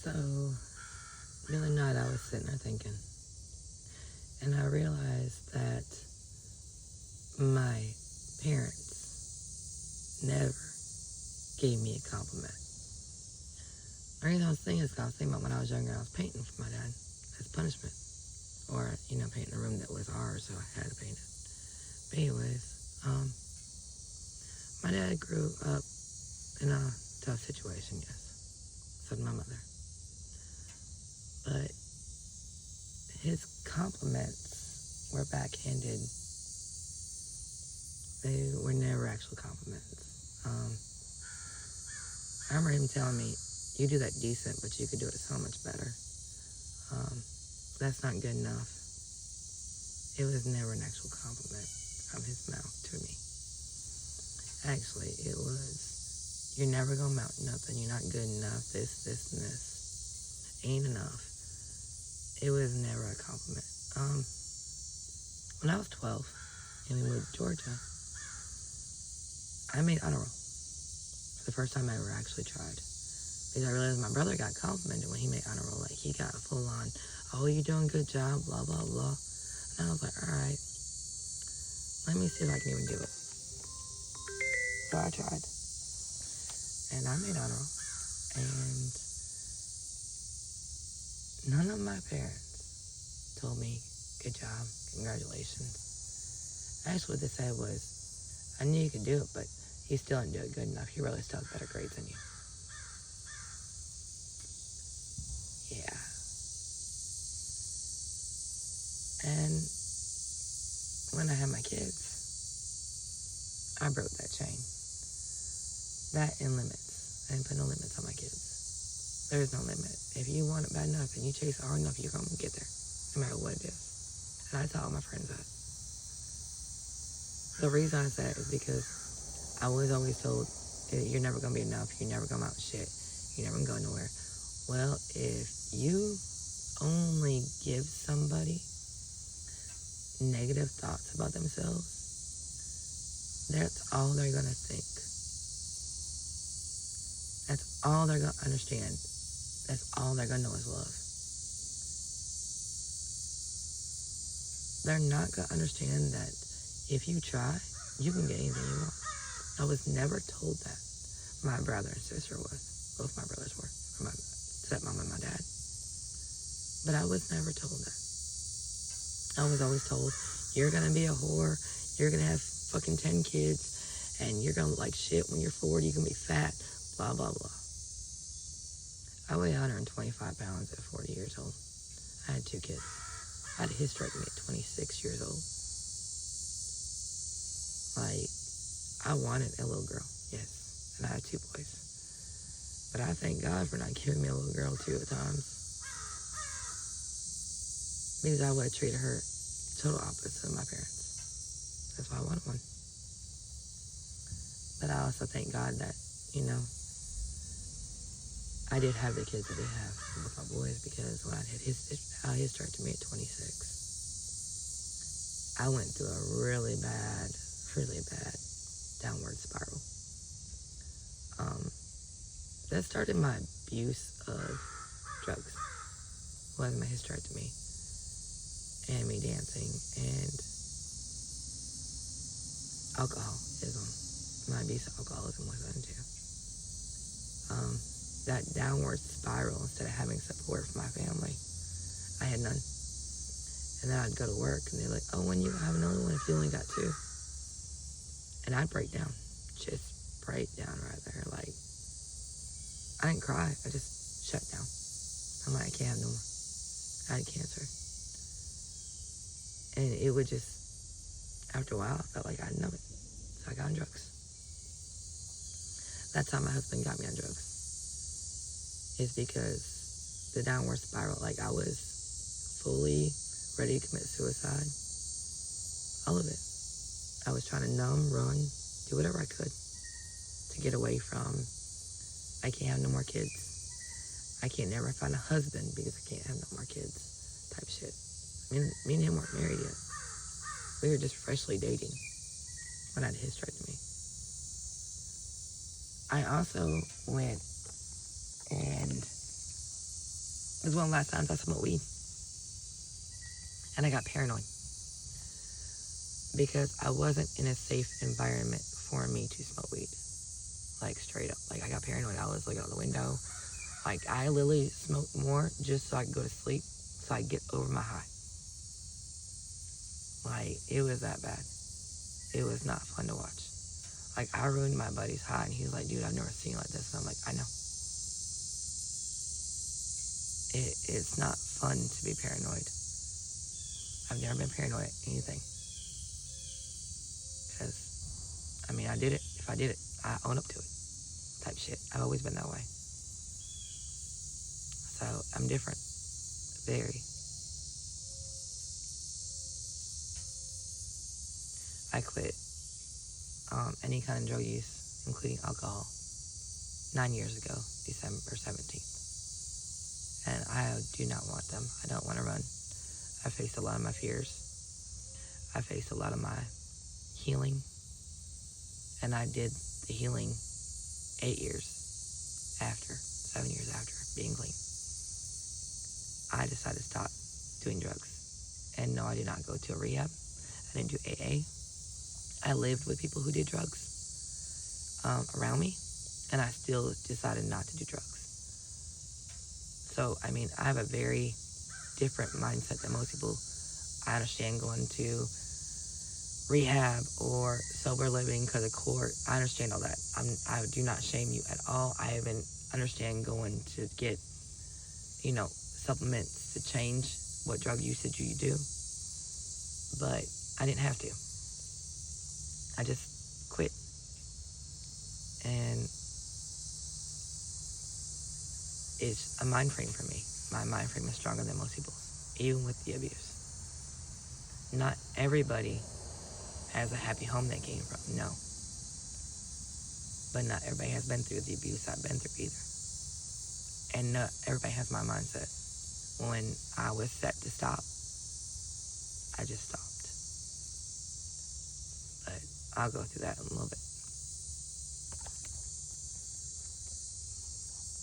So, the other night I was sitting there thinking, and I realized that my parents never gave me a compliment. The reason I was thinking is because I was thinking about when I was younger, I was painting for my dad as punishment. Or, painting a room that was ours, so I had to paint it. But anyways, my dad grew up in a tough situation, yes. So did my mother. But his compliments were backhanded. They were never actual compliments. I remember him telling me, you do that decent, but you could do it so much better. That's not good enough. It was never an actual compliment from his mouth to me. Actually, it was, you're never gonna amount to nothing. You're not good enough. This, and this ain't enough. It was never a compliment. When I was 12 and we moved to Georgia, I made honor roll for the first time I ever actually tried. Because I realized my brother got complimented when he made honor roll. Like, he got full on, oh, you're doing a good job, blah, blah, blah. And I was like, all right, let me see if I can even do it. So I tried. And I made honor roll. And none of my parents told me, good job, congratulations. Actually, what they said was, I knew you could do it, but you still didn't do it good enough. You really still have better grades than you. Yeah. And when I had my kids, I broke that chain. That and limits. I didn't put no limits on my kids. There is no limit. If you want it bad enough and you chase it hard enough, you're going to get there, no matter what it is. And I tell all my friends that. The reason I say it is because I was always told, you're never going to be enough, you're never going to amount to shit, you're never going to go nowhere. Well, if you only give somebody negative thoughts about themselves, that's all they're going to think. That's all they're going to understand. That's all they're going to know is love. They're not going to understand that if you try, you can get anything you want. I was never told that. My brother and sister was. Both my brothers were. My stepmom and my dad. But I was never told that. I was always told, you're going to be a whore, you're going to have fucking 10 kids, and you're going to look like shit when you're 40, you're going to be fat, blah, blah, blah. I weighed 125 pounds at 40 years old. I had 2 kids. I had a hysterectomy at 26 years old. Like, I wanted a little girl, yes, and I had 2 boys. But I thank God for not giving me a little girl 2 at times. Because I would have treated her total opposite of my parents. That's why I wanted one. But I also thank God that, I did have the kids I did have with my boys, because when I had hysterectomy at 26, I went through a really bad downward spiral. That started my abuse of drugs. Was my hysterectomy and me dancing and alcoholism. My abuse of alcoholism was that too. That downward spiral, instead of having support from my family, I had none. And then I'd go to work and they're like, oh, when you have another one if you only got 2? And I'd break down. Just break down right there. Like, I didn't cry. I just shut down. I'm like, I can't have no more. I had cancer. And it would just, after a while, I felt like I had enough of it. So I got on drugs. That's how my husband got me on drugs. Is because the downward spiral, like I was fully ready to commit suicide. All of it. I was trying to numb, run, do whatever I could to get away from, I can't have no more kids. I can't never find a husband because I can't have no more kids type shit. Me and him weren't married yet. We were just freshly dating when I had a hysterectomy. I also went and It was one of the last times I smoked weed. And I got paranoid because I wasn't in a safe environment for me to smoke weed. Like, straight up. Like, I got paranoid. I was looking out the window. Like, I literally smoked more just so I could go to sleep, so I could get over my high. Like, it was that bad. It was not fun to watch. Like, I ruined my buddy's high, and he was like, dude, I've never seen you like this. And I'm like, I know. It's not fun to be paranoid. I've never been paranoid at anything. Because, I mean, I did it. If I did it, I own up to it. Type shit. I've always been that way. So, I'm different. Very. I quit any kind of drug use, including alcohol, 9 years ago, December 17th. And I do not want them. I don't want to run. I faced a lot of my fears. I faced a lot of my healing. And I did the healing 8 years after, 7 years after being clean. I decided to stop doing drugs. And no, I did not go to a rehab. I didn't do AA. I lived with people who did drugs around me, and I still decided not to do drugs. So, I mean, I have a very different mindset than most people. I understand going to rehab or sober living because of court. I understand all that. I do not shame you at all. I even understand going to get, supplements to change what drug usage you do. But I didn't have to. I just quit. And it's a mind frame for me. My mind frame is stronger than most people's, even with the abuse. Not everybody has a happy home they came from, no. But not everybody has been through the abuse I've been through either. And not everybody has my mindset. When I was set to stop, I just stopped. But I'll go through that in a little bit.